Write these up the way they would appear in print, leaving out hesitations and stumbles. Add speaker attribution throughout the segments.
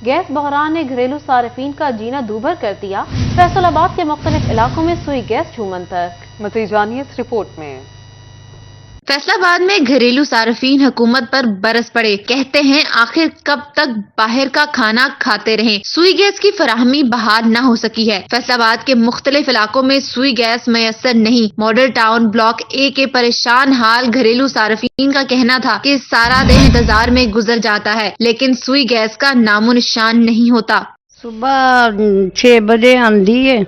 Speaker 1: Gas بحران نے گھریلو صارفین کا جینا دوبھر کر دیا۔ فیصل آباد کے مختلف علاقوں میں سوئی گیس جھومن تک۔
Speaker 2: مزید جانیے اس رپورٹ میں۔
Speaker 3: فیصل آباد میں گھریلو صارفین حکومت پر برس پڑے، کہتے ہیں آخر کب تک باہر کا کھانا کھاتے رہیں۔ سوئی گیس کی فراہمی بحال نہ ہو سکی ہے۔ فیصل آباد کے مختلف علاقوں میں سوئی گیس میسر نہیں۔ ماڈل ٹاؤن بلاک اے کے پریشان حال گھریلو صارفین کا کہنا تھا کہ سارا دن انتظار میں گزر جاتا ہے، لیکن سوئی گیس کا نام و نشان نہیں ہوتا۔
Speaker 4: صبح 6 بجے آندی ہے،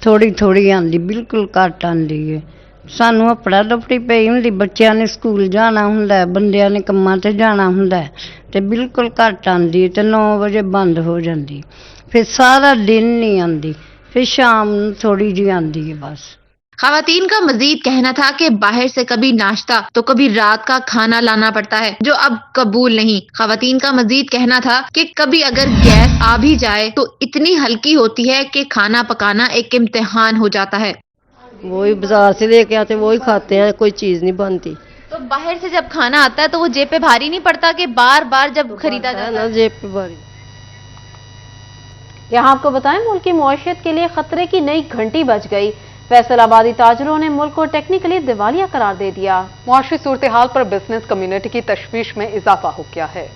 Speaker 4: تھوڑی تھوڑی آندی، بالکل گھٹ آندی ہے۔ سانوں اپڑا دپڑی پئی ہوندی، بچیاں نے سکول جانا ہوندا ہے، بندیاں نے کماں تے جانا ہوندا ہے، تے بالکل گھٹ آندی تے 9 بجے بند ہو جاندی، پھر سارا دن نہیں آندی، پھر شام تھوڑی جی آندی ہے بس۔
Speaker 3: خواتین کا مزید کہنا تھا کہ باہر سے کبھی ناشتہ تو کبھی رات کا کھانا لانا پڑتا ہے، جو اب قبول نہیں۔ خواتین کا مزید کہنا تھا کہ کبھی اگر گیس آ بھی جائے تو اتنی ہلکی ہوتی ہے کہ کھانا پکانا ایک امتحان ہو جاتا ہے۔
Speaker 5: وہی بازار سے لے کے آتے وہی کھاتے ہیں، کوئی چیز نہیں بنتی۔
Speaker 3: تو باہر سے جب کھانا آتا ہے تو وہ جیب پہ بھاری نہیں پڑتا کہ بار بار جب خریدا جاتا ہے؟
Speaker 5: جیب پہ بھاری۔
Speaker 1: یہاں آپ کو بتائیں ملک کی معیشت کے لیے خطرے کی نئی گھنٹی بج گئی۔ فیصل آبادی تاجروں نے ملک کو ٹیکنیکلی دیوالیہ قرار دے دیا۔
Speaker 2: معاشی صورتحال پر بزنس کمیونٹی کی تشویش میں اضافہ ہو گیا ہے۔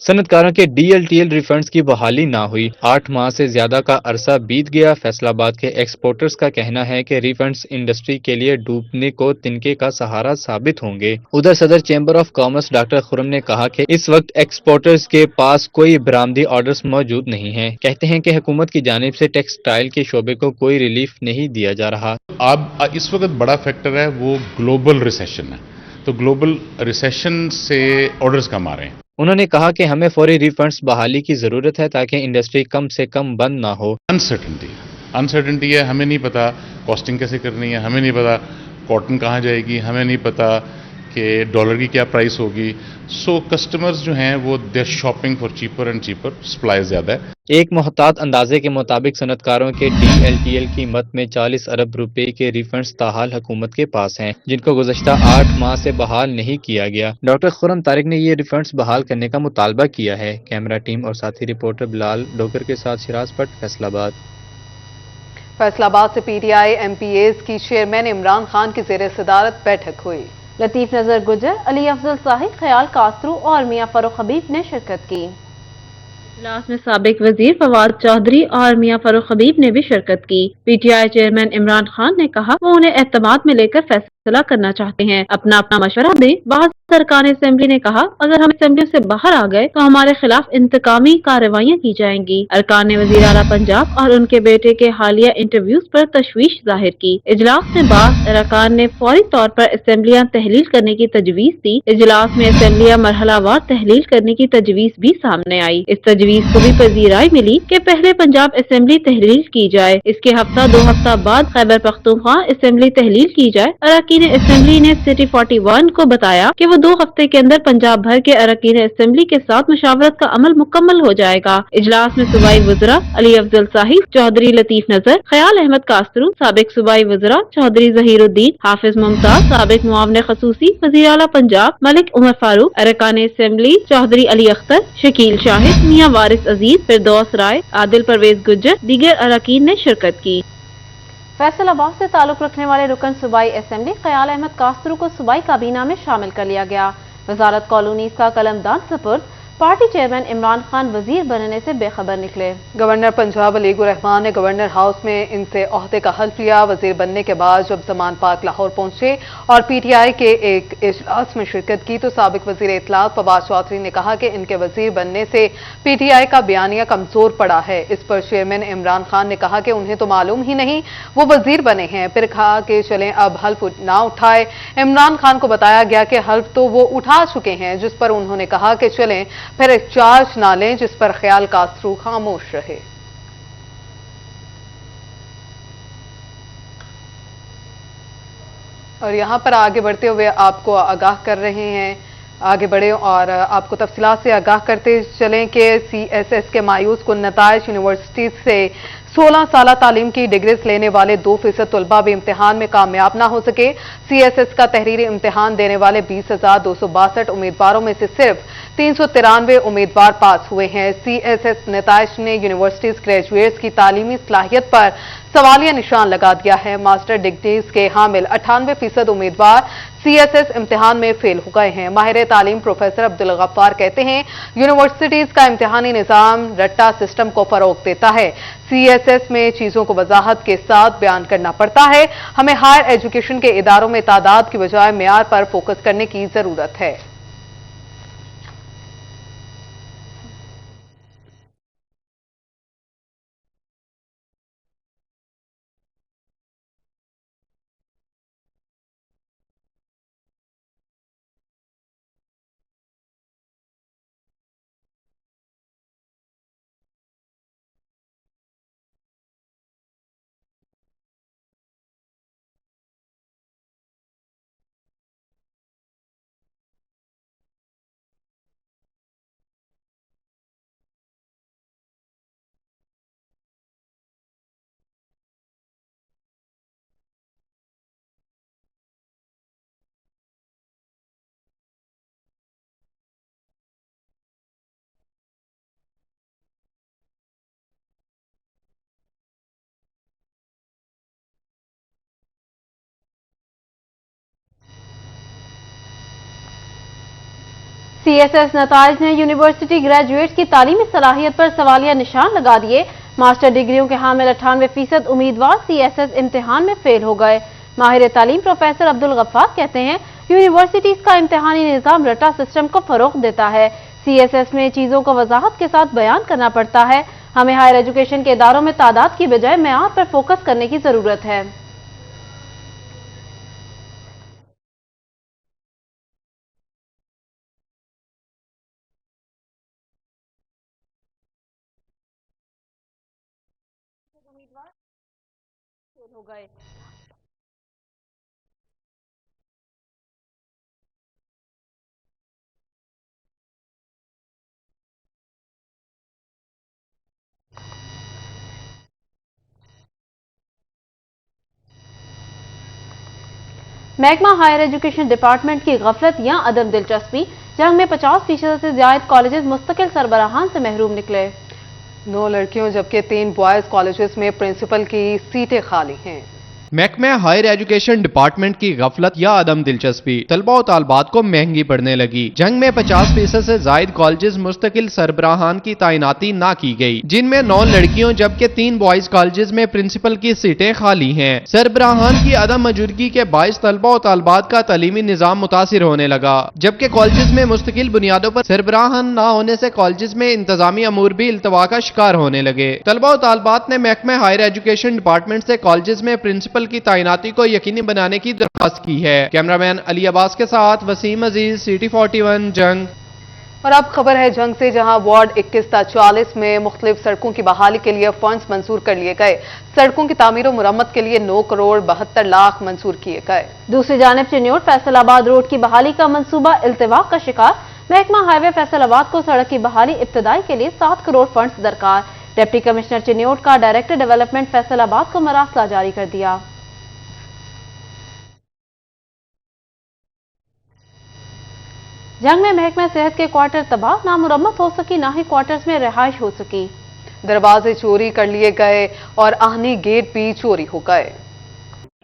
Speaker 6: صنعت کاروں کے D L T L refunds کی بحالی نہ ہوئی۔ 8 ماہ سے زیادہ کا عرصہ بیت گیا۔ فیصل آباد کے ایکسپورٹرز کا کہنا ہے کہ ریفنڈز انڈسٹری کے لیے ڈوبنے کو تنکے کا سہارا ثابت ہوں گے۔ ادھر صدر چیمبر آف کامرس ڈاکٹر خرم نے کہا کہ اس وقت ایکسپورٹرز کے پاس کوئی برآمدی آرڈرز موجود نہیں ہیں۔ کہتے ہیں کہ حکومت کی جانب سے ٹیکسٹائل کے شعبے کو کوئی ریلیف نہیں دیا جا رہا۔
Speaker 7: اب اس وقت بڑا فیکٹر ہے وہ گلوبل ریسیشن ہے، تو گلوبل ریسیشن سے آرڈرز کم آ رہے ہیں۔
Speaker 6: انہوں نے کہا کہ ہمیں فوری ریفنڈز بحالی کی ضرورت ہے تاکہ انڈسٹری کم سے کم بند نہ ہو۔
Speaker 7: انسرٹنٹی ہے، ہمیں نہیں پتا کاسٹنگ کیسے کرنی ہے، ہمیں نہیں پتا کاٹن کہاں جائے گی، ہمیں نہیں پتا کہ ڈالر کی کیا پرائس ہوگی۔ سو کسٹمرز جو ہیں وہ they shopping for cheaper and cheaper, supply زیادہ ہے۔
Speaker 6: ایک محتاط اندازے کے مطابق صنعت کاروں کے ڈی ایل ٹی ایل کی مد میں 40 ارب روپے کے ریفنڈز تاحال حکومت کے پاس ہیں، جن کو گزشتہ 8 ماہ سے بحال نہیں کیا گیا۔ ڈاکٹر خرم طارق نے یہ ریفنڈز بحال کرنے کا مطالبہ کیا ہے۔ کیمرہ ٹیم اور ساتھی رپورٹر بلال ڈوگر کے ساتھ شراز پٹ، فیصل آباد۔
Speaker 2: فیصل آباد سے PTI MPAs کی چیئرمین عمران خان کی زیر صدارت بیٹھک ہوئی۔
Speaker 1: لطیف نظر گجر، علی افضل صاحب، خیال کاسرو اور میاں فاروق حبیب نے شرکت کی۔
Speaker 8: اجلاس میں سابق وزیر فواد چودھری اور میاں فاروق حبیب نے بھی شرکت کی۔ P T I chairman Imran Khan نے کہا وہ انہیں اعتماد میں لے کر فیصلہ کرنا چاہتے ہیں، اپنا مشورہ دیں۔ بعض ارکان اسمبلی نے کہا اگر ہم اسمبلی سے باہر آ گئے تو ہمارے خلاف انتقامی کارروائیاں کی جائیں گی۔ ارکان نے وزیر اعلیٰ پنجاب اور ان کے بیٹے کے حالیہ انٹرویوز پر تشویش ظاہر کی۔ اجلاس میں بعض ارکان نے فوری طور پر اسمبلیاں تحلیل کرنے کی تجویز دی۔ اجلاس میں اسمبلیاں مرحلہ وار تحلیل کرنے کی تجویز بھی سامنے آئی۔ اس تجویز کو بھی پذیرائی ملی کہ پہلے پنجاب اسمبلی تحلیل کی جائے، اس کے دو ہفتہ بعد خیبر پختونخوا اسمبلی تحلیل کی جائے۔ اراکین اسمبلی نے سٹی 41 کو بتایا کہ وہ 2 ہفتے کے اندر پنجاب بھر کے اراکین اسمبلی کے ساتھ مشاورت کا عمل مکمل ہو جائے گا۔ اجلاس میں صوبائی وزراء علی افضل صاحب، چودھری لطیف نظر، خیال احمد کاسرو، سابق صوبائی وزراء چودھری ظہیر الدین، حافظ ممتاز، سابق معاون خصوصی وزیر اعلیٰ پنجاب ملک عمر فاروق، ارکان اسمبلی چودھری علی اختر، شکیل شاہد، میاں وارث عزیز، فردوس رائے، عادل پرویز گجر، دیگر اراکین نے شرکت کی۔
Speaker 1: فیصل آباد سے تعلق رکھنے والے رکن صوبائی اسمبلی خیال احمد کاسرو کو صوبائی کابینہ میں شامل کر لیا گیا۔ وزارت کالونیز کا قلمدان سپرد، پارٹی چیئرمین عمران خان وزیر بننے سے بے خبر نکلے۔
Speaker 2: گورنر پنجاب علیگ الرحمان نے گورنر ہاؤس میں ان سے عہدے کا حلف لیا۔ وزیر بننے کے بعد جب زمان پاک لاہور پہنچے اور پی ٹی آئی کے ایک اجلاس میں شرکت کی تو سابق وزیر اطلاعات فواد چودھری نے کہا کہ ان کے وزیر بننے سے پی ٹی آئی کا بیانیہ کمزور پڑا ہے۔ اس پر چیئرمین عمران خان نے کہا کہ انہیں تو معلوم ہی نہیں وہ وزیر بنے ہیں، پھر کہا کہ چلیں اب حلف نہ اٹھائے۔ عمران خان کو بتایا گیا کہ حلف تو وہ اٹھا چکے ہیں، جس پر انہوں نے کہا کہ چلیں پھر چارج نہ لیں، جس پر خیال کاسرو خاموش رہے۔ اور یہاں پر آگے بڑھتے ہوئے آپ کو آگاہ کر رہے ہیں آگے بڑھیں اور آپ کو تفصیلات سے آگاہ کرتے چلیں کہ CSS کے مایوس کن نتائج یونیورسٹی سے 16 سالہ تعلیم کی ڈگریز لینے والے 2% طلبہ بھی امتحان میں کامیاب نہ ہو سکے۔ CSS کا تحریری امتحان دینے والے 20,262 امیدواروں میں سے صرف 393 امیدوار پاس ہوئے ہیں۔ CSS نتائج نے یونیورسٹیز گریجویٹس کی تعلیمی صلاحیت پر سوالیہ نشان لگا دیا ہے۔ ماسٹر ڈگریز کے حامل 98% امیدوار CSS امتحان میں فیل ہو گئے ہیں۔ ماہر تعلیم پروفیسر عبدالغفار کہتے ہیں یونیورسٹیز کا امتحانی نظام رٹا سسٹم کو فروغ دیتا ہے۔ CSS میں چیزوں کو وضاحت کے ساتھ بیان کرنا پڑتا ہے۔ ہمیں ہائر ایجوکیشن کے اداروں میں تعداد کی بجائے معیار پر فوکس کرنے کی ضرورت ہے۔
Speaker 1: CSS نتائج نے یونیورسٹی گریجویٹس کی تعلیمی صلاحیت پر سوالیہ نشان لگا دیے۔ ماسٹر ڈگریوں کے حامل 98% امیدوار CSS امتحان میں فیل ہو گئے۔ ماہر تعلیم پروفیسر عبدالغفار کہتے ہیں یونیورسٹیز کا امتحانی نظام رٹا سسٹم کو فروغ دیتا ہے۔ CSS میں چیزوں کو وضاحت کے ساتھ بیان کرنا پڑتا ہے۔ ہمیں ہائر ایجوکیشن کے اداروں میں تعداد کی بجائے معیار پر فوکس کرنے کی ضرورت ہے۔ محکمہ ہائر ایجوکیشن ڈپارٹمنٹ کی غفلت یا عدم دلچسپی، جنگ میں 50% سے زائد کالجز مستقل سربراہان سے محروم نکلے۔
Speaker 2: 9 لڑکیوں جبکہ 3 بوائز کالجز میں پرنسپل کی سیٹیں خالی ہیں۔
Speaker 9: محکمہ ہائر ایجوکیشن ڈپارٹمنٹ کی غفلت یا عدم دلچسپی طلبہ و طالبات کو مہنگی پڑنے لگی۔ جنگ میں 50% سے زائد کالجز مستقل سربراہان کی تعیناتی نہ کی گئی، جن میں 9 لڑکیوں جبکہ 3 بوائز کالجز میں پرنسپل کی سیٹیں خالی ہیں۔ سربراہان کی عدم موجودگی کے باعث طلبہ و طالبات کا تعلیمی نظام متاثر ہونے لگا، جبکہ کالجز میں مستقل بنیادوں پر سربراہان نہ ہونے سے کالجز میں انتظامی امور بھی التوا کا شکار ہونے لگے۔ طلبہ و طالبات نے محکمہ ہائر ایجوکیشن ڈپارٹمنٹ سے کالجز میں پرنسپل کی تعیناتی کو یقینی بنانے کی درخواست کی ہے۔ کیمرامین علی عباس کے ساتھ وسیم عزیز، CT 41 جنگ۔
Speaker 2: اور اب خبر ہے جنگ سے، جہاں وارڈ 21 تا 44 میں مختلف سڑکوں کی بحالی کے لیے فنڈز منظور کر لیے گئے۔ سڑکوں کی تعمیر و مرمت کے لیے 9 کروڑ 72 لاکھ منظور کیے گئے۔
Speaker 1: دوسری جانب چنیوٹ فیصل آباد روڈ کی بحالی کا منصوبہ التوا کا شکار۔ محکمہ ہائی وے فیصل آباد کو سڑک کی بحالی ابتدائی کے لیے 7 کروڑ فنڈز درکار۔ ڈپٹی کمشنر چنیوٹ کا ڈائریکٹر ڈیولپمنٹ فیصل آباد کو مراسلہ جاری کر دیا۔ جنگ میں محکمہ صحت کے کوارٹر تباہ، نہ مرمت ہو سکی، نہ ہی کوارٹرز میں رہائش ہو سکی۔
Speaker 2: دروازے چوری کر لیے گئے اور آہنی گیٹ بھی چوری ہو گئے۔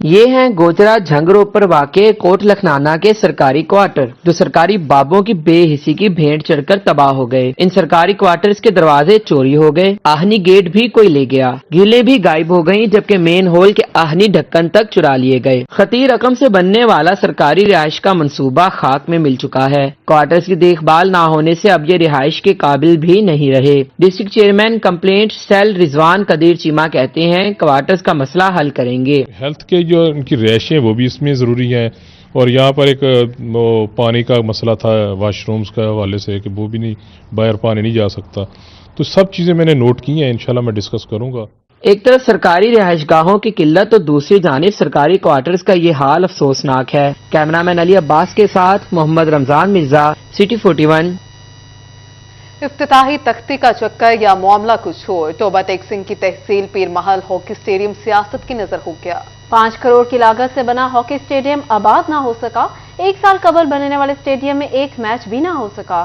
Speaker 10: یہ ہیں گوجرا جھنگ روڈ پر واقع کوٹ لکھنانا کے سرکاری کوارٹر، جو سرکاری بابوں کی بے حسی کی بھینٹ چڑھ کر تباہ ہو گئے۔ ان سرکاری کوارٹرز کے دروازے چوری ہو گئے، آہنی گیٹ بھی کوئی لے گیا، گرلیں بھی غائب ہو گئیں، جبکہ مین ہول کے آہنی ڈھکن تک چرا لیے گئے۔ خطیر رقم سے بننے والا سرکاری رہائش کا منصوبہ خاک میں مل چکا ہے۔ کوارٹرز کی دیکھ بھال نہ ہونے سے اب یہ رہائش کے قابل بھی نہیں رہے۔ ڈسٹرکٹ چیئرمین کمپلینٹ سیل رضوان قدیر چیمہ کہتے ہیں کوارٹرز کا مسئلہ حل کریں گے۔
Speaker 11: ہیلتھ کے جو ان کی رہائشیں وہ بھی اس میں ضروری ہیں، اور یہاں پر ایک پانی کا مسئلہ تھا واش رومز کا حوالے سے کہ وہ بھی نہیں، باہر پانی نہیں جا سکتا، تو سب چیزیں میں نے نوٹ کی ہیں، انشاءاللہ میں ڈسکس کروں گا۔
Speaker 10: ایک طرف سرکاری رہائش گاہوں کی قلت تو دوسری جانب سرکاری کوارٹرز کا یہ حال افسوسناک ہے۔ کیمرامین علی عباس کے ساتھ محمد رمضان مرزا، सिटी 41।
Speaker 2: इफ्तिताही तख्ती का चक्कर या मामला कुछ और, तोबा टेक सिंह की तहसील पीर महल हॉकी स्टेडियम सियासत की नजर हो गया।
Speaker 1: 5 करोड़ की लागत से बना हॉकी स्टेडियम आबाद ना हो सका। 1 साल कबल बनने वाले स्टेडियम में एक मैच भी ना हो सका।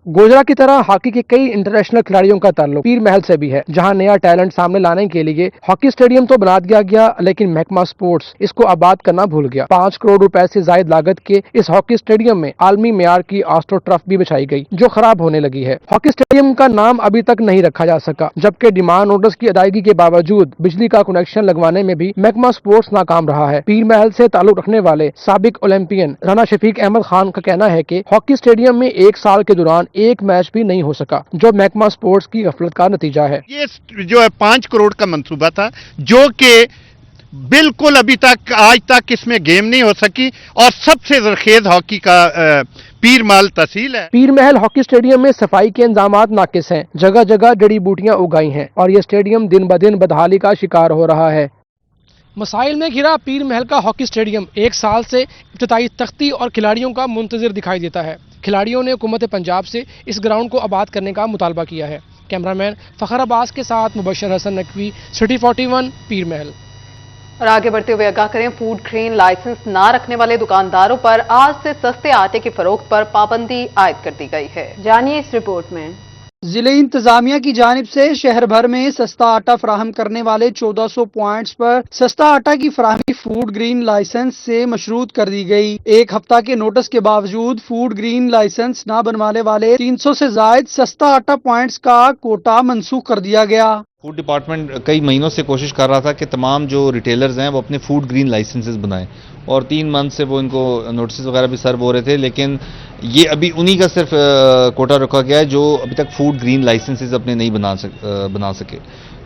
Speaker 12: गोजरा की तरह हॉकी के कई इंटरनेशनल खिलाड़ियों का ताल्लुक पीर महल से भी है, जहां नया टैलेंट सामने लाने के लिए हॉकी स्टेडियम तो बना दिया गया, लेकिन महकमा स्पोर्ट्स इसको आबाद करना भूल गया। 5 करोड़ रुपए से जायद लागत के इस हॉकी स्टेडियम में आलमी मेयार की आस्ट्रो ट्रफ भी बिछाई गई, जो खराब होने लगी है। हॉकी स्टेडियम का नाम अभी तक नहीं रखा जा सका, जबकि डिमांड नोटिस की अदायगी के बावजूद बिजली का कनेक्शन लगवाने में भी महकमा स्पोर्ट्स नाकाम रहा है। पीर महल से ताल्लुक रखने वाले साबिक ओलंपियन राना शफीक अहमद खान का कहना है कि हॉकी स्टेडियम में 1 साल के दौरान एक मैच भी नहीं हो सका, जो महकमा स्पोर्ट्स की गफलत का नतीजा है।
Speaker 13: ये जो है 5 करोड़ का मंसूबा था, जो कि बिल्कुल अभी तक आज तक इसमें गेम नहीं हो सकी, और सबसे जरखेज हॉकी का पीर महल तहसील है।
Speaker 12: पीर महल हॉकी स्टेडियम में सफाई के इंतजामात नाकिस हैं, जगह जगह जड़ी बूटियां उगाई हैं और ये स्टेडियम दिन ब दिन बदहाली का शिकार हो रहा है।
Speaker 14: मसाइल में घिरा पीर महल का हॉकी स्टेडियम 1 साल से इब्तिदाई तख्ती और खिलाड़ियों का मुंतजिर दिखाई देता है। खिलाड़ियों ने हुकूमत पंजाब से इस ग्राउंड को आबाद करने का मुतालबा किया है। कैमरामैन फखर अब्बास के साथ मुबशर हसन नकवी, सिटी 41, पीर महल।
Speaker 2: और आगे बढ़ते हुए आगाह करें, फूड ग्रेन लाइसेंस ना रखने वाले दुकानदारों पर आज से सस्ते आटे की फरोख्त पर पाबंदी आयद कर दी गई है। जानिए इस रिपोर्ट में।
Speaker 15: जिले इंतजामिया की जानिब से शहर भर में सस्ता आटा फराहम करने वाले 1400 पॉइंट्स पर सस्ता आटा की फराहमी फूड ग्रीन लाइसेंस से मशरूत कर दी गई। 1 हफ्ता के नोटिस के बावजूद फूड ग्रीन लाइसेंस न बनवाने वाले 300 से जायद सस्ता आटा पॉइंट्स का कोटा मनसूख कर दिया गया।
Speaker 16: फूड डिपार्टमेंट कई महीनों से कोशिश कर रहा था कि तमाम जो रिटेलर्स हैं वो अपने फूड ग्रीन लाइसेंसेस बनाएं, और 3 मंथ से वो इनको नोटिस वगैरह भी सर्व हो रहे थे, लेकिन ये अभी उन्हीं का सिर्फ कोटा रखा गया है जो अभी तक फूड ग्रीन लाइसेंसेस अपने नहीं बना सके।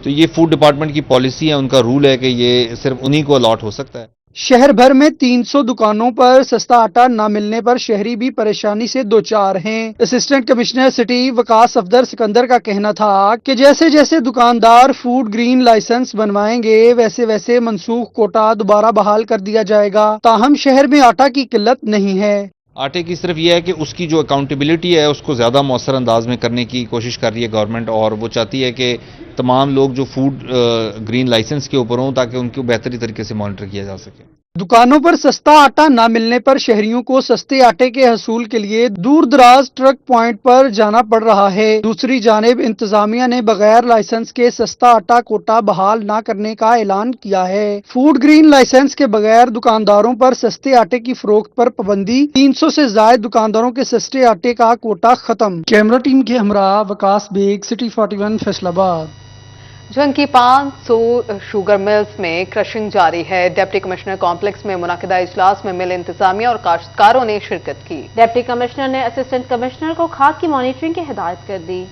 Speaker 16: तो ये फूड डिपार्टमेंट की पॉलिसी है, उनका रूल है कि ये सिर्फ उन्हीं को अलॉट हो सकता है।
Speaker 15: शहर भर में 300 दुकानों पर सस्ता आटा न मिलने पर शहरी भी परेशानी से दो चार हैं। Assistant commissioner city Waqas Afdar Sikandar का कहना था कि जैसे जैसे दुकानदार फूड ग्रीन लाइसेंस बनवाएंगे वैसे वैसे मनसूख कोटा दोबारा बहाल कर दिया जाएगा। ताहम शहर में आटा की किल्लत नहीं है।
Speaker 16: आटे की सिर्फ ये है कि उसकी जो अकाउंटेबिलिटी है उसको ज़्यादा मौसर अंदाज में करने की कोशिश कर रही है गवर्नमेंट, और वो चाहती है कि तमाम लोग जो फूड ग्रीन लाइसेंस के ऊपर हों ताकि उनको बेहतरी तरीके से मॉनिटर किया जा सके।
Speaker 15: दुकानों पर सस्ता आटा न मिलने पर शहरियों को सस्ते आटे के हसूल के लिए दूर दराज ट्रक पॉइंट पर जाना पड़ रहा है। दूसरी जानिब इंतजामिया ने बगैर लाइसेंस के सस्ता आटा कोटा बहाल न करने का ऐलान किया है। फूड ग्रीन लाइसेंस के बगैर दुकानदारों पर सस्ते आटे की फरोख्त पर पाबंदी, 300 से ज्यादा दुकानदारों के सस्ते आटे का कोटा खत्म। कैमरा टीम के हमरा वकास बेग, सिटी 41, फैसलाबाद।
Speaker 2: जंग की 500 शुगर मिल्स में क्रशिंग जारी है। डिप्टी कमिश्नर कॉम्प्लेक्स में मुनाकिदा इजलास में मिल इंतजामिया और काश्तकारों ने शिरकत की। डिप्टी कमिश्नर ने असिस्टेंट कमिश्नर को खाद की मॉनिटरिंग की हिदायत कर दी।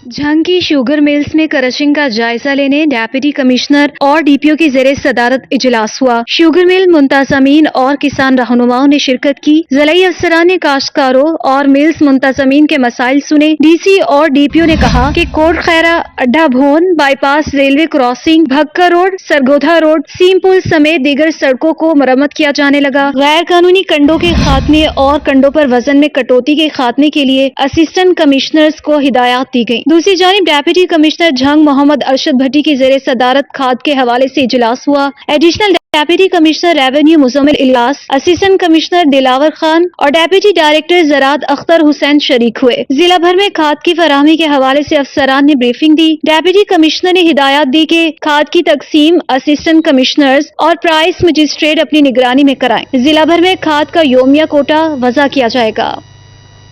Speaker 17: झंग की शुगर मिल्स में क्रशिंग का जायजा लेने डेप्यूटी कमिश्नर और डीपीओ की ज़ेरे सदारत इजलास हुआ। शुगर मिल मुंतजमीन और किसान रहनुमाओं ने शिरकत की। ज़िलाई अफसरान ने काश्तकारों और मिल्स मुंतजमीन के मसाइल सुने। डीसी और डीपीओ ने कहा कि कोट खैरा, अड्डा भोन, bypass, railway crossing, Bhakkar road, Sargodha road, सीम पुल समेत दीगर सड़कों को मरम्मत किया जाने लगा। गैर कानूनी कंडों के खात्मे और कंडों पर वजन में कटौती के खात्मे के लिए असिस्टेंट कमिश्नर्स को हिदायत दी गई। दूसरी जानिब डेप्यूटी कमिश्नर झंग मोहम्मद अरशद भट्टी की ज़ेरे सदारत खाद के हवाले से इजलास हुआ। Additional deputy commissioner revenue Muzammil Ilyas, assistant commissioner Dilawar Khan और डेप्यूटी डायरेक्टर ज़रात अख्तर हुसैन शरीक हुए। जिला भर में खाद की फराहमी के हवाले से अफसरान ने ब्रीफिंग दी। डेप्यूटी कमिश्नर ने हिदायत दी कि खाद की तकसीम असिस्टेंट कमिश्नर्स और प्राइस मजिस्ट्रेट अपनी निगरानी में कराएं। जिला भर में खाद का योमिया कोटा वज़ा किया जाएगा।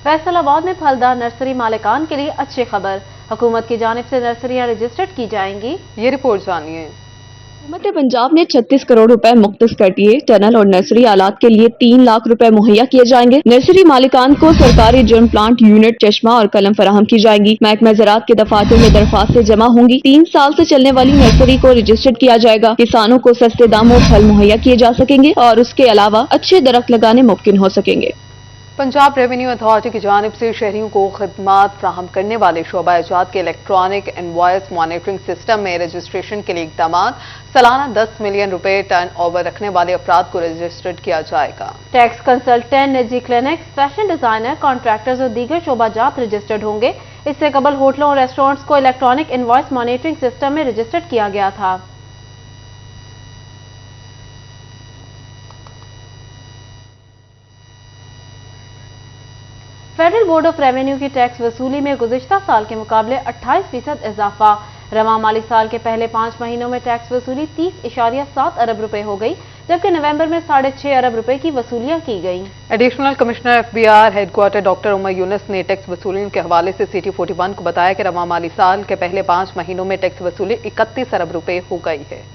Speaker 1: फैसलाबाद में फलदार नर्सरी मालिकान के लिए अच्छी खबर, हुकूमत की जानिब से नर्सरियां रजिस्टर्ड की जाएंगी। ये रिपोर्ट जानिए।
Speaker 18: हुकूमत पंजाब ने 36 करोड़ रुपए मुख्तस कर दिए। टनल और नर्सरी आलात के लिए 3 लाख रुपए मुहैया किए जाएंगे। नर्सरी मालिकान को सरकारी जर्म प्लांट यूनिट, चश्मा और कलम फराहम की जाएगी। महकमा ज़राअत के दफातर में दरख्वास्तें जमा होंगी। 3 साल से चलने वाली नर्सरी को रजिस्टर्ड किया जाएगा। किसानों को सस्ते दामों फल मुहैया किए जा सकेंगे और उसके अलावा अच्छे दरख्त लगाने मुमकिन हो सकेंगे।
Speaker 2: पंजाब रेवेन्यू अथॉरिटी की जानिब से शहरियों को खदमात फ्राहम करने वाले शोबा एजात के इलेक्ट्रॉनिक इनवॉइस मॉनिटरिंग सिस्टम में रजिस्ट्रेशन के लिए इकदाम सालाना 10 मिलियन रुपए टर्न ओवर रखने वाले अफराद को रजिस्टर्ड किया जाएगा।
Speaker 1: टैक्स कंसल्टेंट, निजी क्लिनिक्स, फैशन डिजाइनर, कॉन्ट्रैक्टर्स और दीगर शोबाजात रजिस्टर्ड होंगे। इससे कबल होटलों और रेस्टोरेंट्स को इलेक्ट्रॉनिक इनवॉइस मॉनिटरिंग सिस्टम में रजिस्टर्ड किया गया था। फेडरल बोर्ड ऑफ रेवेन्यू की टैक्स वसूली में गुज़िश्ता साल के मुकाबले 28% इजाफा। रवा माली साल के पहले 5 महीनों में टैक्स वसूली 30.7 अरब रुपए हो गई, जबकि नवंबर में 6.5 अरब रुपए की वसूलियां की गई।
Speaker 2: Additional commissioner FBR headquarter doctor Umar Younus ने टैक्स वसूली के हवाले से सिटी 41 को बताया कि रवा माली साल के पहले 5 महीनों में टैक्स वसूली 31 अरब रुपए हो गई है।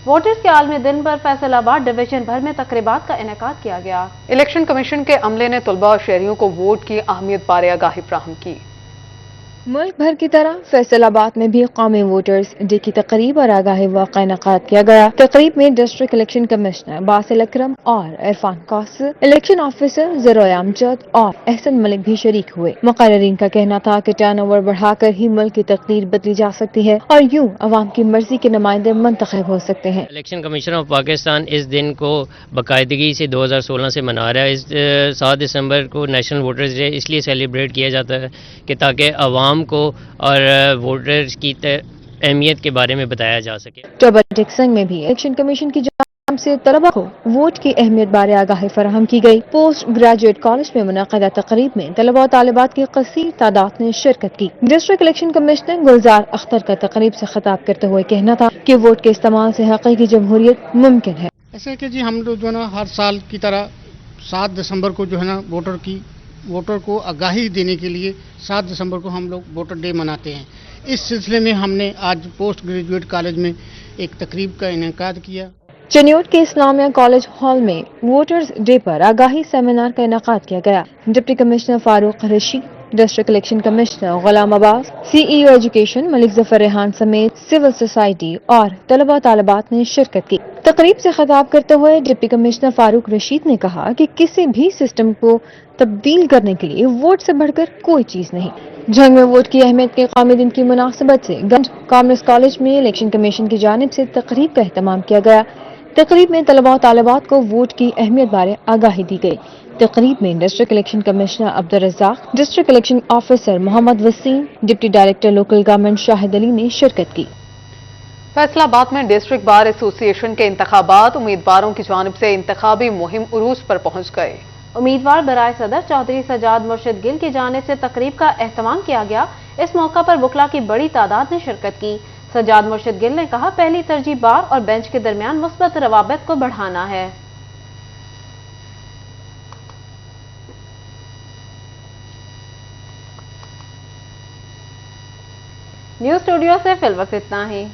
Speaker 1: वोटर्स के आलमी दिन पर फैसलाबाद डिवीजन भर में तकरीबात का इनेकाद किया गया।
Speaker 2: इलेक्शन कमीशन के अमले ने तलबा और शहरियों को वोट की अहमियत बारे आगाही फ्राहम की।
Speaker 19: मुल्क भर की तरह फैसलाबाद में भी कौमी वोटर्स डे की तकरीब और आगाही वाक़ा इनेकाद किया गया। तकरीब में डिस्ट्रिक्ट इलेक्शन कमिश्नर बासिल अकरम और इरफान कासिर, इलेक्शन ऑफिसर ज़रोए अमजद और एहसन मलिक भी शरीक हुए। मुक़र्रिरीन का कहना था कि टर्न ओवर बढ़ाकर ही मुल्क की तकदीर बदली जा सकती है और यूं अवाम की मर्जी के नुमाइंदे मुंतखब हो सकते हैं।
Speaker 20: इलेक्शन कमीशन ऑफ पाकिस्तान इस दिन को बाकायदगी से 2016 से मना रहा है। इस 7 दिसंबर को नेशनल वोटर्स डे इसलिए सेलिब्रेट किया जाता है कि ताकि अवाम को और वोटर्स की अहमियत के बारे में बताया जा सके।
Speaker 19: रोबोटिक संघ में भी इलेक्शन कमीशन की जानिब से तलबा को वोट की अहमियत बारे आगाही फराहम की गई। पोस्ट ग्रेजुएट कॉलेज में मुनक़दा तकरीब में तलबा और तालिबात की कसीर तादाद ने शिरकत की। डिस्ट्रिक्ट इलेक्शन कमिश्नर गुलजार अख्तर का तकरीब से खिताब करते हुए कहना था कि वोट के इस्तेमाल से हकीकी जमहूरियत मुमकिन है।
Speaker 21: ऐसे कि जी हम लोग जो है ना हर साल की तरह 7 दिसंबर को जो है ना वोटर को आगाही देने के लिए 7 दिसंबर को हम लोग वोटर डे मनाते हैं। इस सिलसिले में हमने आज पोस्ट ग्रेजुएट कॉलेज में एक तकरीब का इनेकाद किया।
Speaker 19: चनियोट के इस्लामिया कॉलेज हॉल में वोटर्स डे पर आगाही सेमिनार का इनेकाद किया गया। Deputy commissioner Farooq Rasheed, district election commissioner Ghulam Abbas, CEO education Malik Zafar Rehan समेत सिविल सोसाइटी और तलबा तालिबात ने शिरकत की। तकरीब से खिताब करते हुए डिप्टी कमिश्नर फारूक रशीद ने कहा कि किसी भी सिस्टम को तब्दील करने के लिए वोट से बढ़कर कोई चीज नहीं। जंग में वोट की अहमियत के कौमी दिन की मुनासिबत से गंज कॉमर्स कॉलेज में इलेक्शन कमीशन की जानिब से तकरीब का एहतमाम किया गया। तकरीब में तलबा और तालिबात को वोट की अहमियत बारे आगाही दी गई। तकरीब में district election commissioner Abdul Razzaq, district election officer Mohammad Waseem, deputy director local government Shahid Ali ने शिरकत की।
Speaker 2: फैसलाबाद में डिस्ट्रिक्ट बार एसोसिएशन के इंतखाबात उम्मीदवारों की जानिब से इंतखाबी मुहिम उरूज पर पहुंच गए।
Speaker 1: उम्मीदवार बराए सदर चौधरी सजाद मुर्शिद गिल की जानिब से तकरीब का एहतमाम किया गया। इस मौका पर वकला की बड़ी तादाद ने शिरकत की। सजाद मुर्शिद गिल ने कहा, पहली तरजीह बार और बेंच के दरमियान मुस्बत रवाबत को बढ़ाना है। न्यूज़ स्टूडियो से फिल वक्त इतना ही।